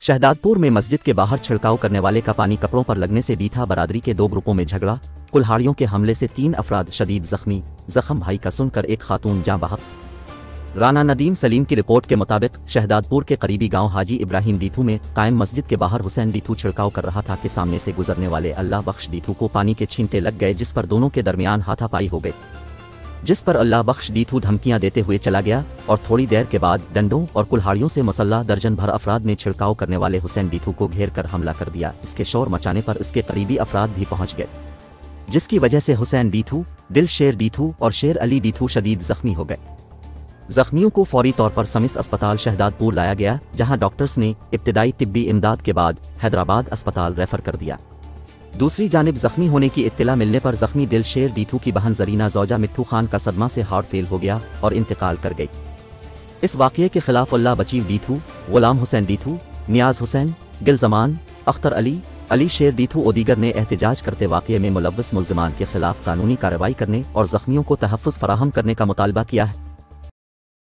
शहदादपुर में मस्जिद के बाहर छिड़काव करने वाले का पानी कपड़ों पर लगने से बीथा बरादरी के 2 ग्रुपों में झगड़ा। कुल्हाड़ियों के हमले से 3 अफराद शदीद जख्मी। जख्म भाई का सुनकर एक खातून जाँ बहक। राना नदीम सलीम की रिपोर्ट के मुताबिक शहदादपुर के करीबी गांव हाजी इब्राहिम डीथू में कायम मस्जिद के बाहर हुसैन डीथू छिड़काव कर रहा था कि सामने से गुजरने वाले अल्लाह बख्श डीथू को पानी के छींटे लग गए, जिस पर दोनों के दरमियान हाथापाई हो गई, जिस पर अल्लाह बख्श डीथू धमकियां देते हुए चला गया और थोड़ी देर के बाद डंडों और कुल्हाड़ियों से मुसल्लह दर्जन भर अफराद ने छिड़काव करने वाले हुसैन डीथू को घेर कर हमला कर दिया। इसके शोर मचाने पर इसके करीबी अफराद भी पहुंच गए, जिसकी वजह से हुसैन डीथू, दिलशेर डीथू और शेर अली डीथू शदीद जख्मी हो गए। जख्मियों को फौरी तौर पर समिस अस्पताल शहदादपुर लाया गया, जहां डॉक्टर्स ने इब्तिदाई तिब्बी इमदाद के बाद हैदराबाद अस्पताल रेफर कर दिया। दूसरी जानिब जख्मी होने की इत्तला मिलने पर जख्मी दिलशेर डीथू की बहन जरीना जौजा मिट्ठू खान का सदमा से हार्ट फेल हो गया और इंतकाल कर गई। इस वाक़ये के खिलाफ अल्लाह बचीव डीथू, गुलाम हुसैन डीथू, नियाज हुसैन, गिलजमान, अख्तर अली शेर डीथू और दीगर ने एहतजाज करते वाक़ये में मुलव्वस मुल्ज़िमान के खिलाफ कानूनी कार्रवाई करने और जख्मियों को तहफ़्फ़ुज़ फराहम करने का मुतालबा किया है।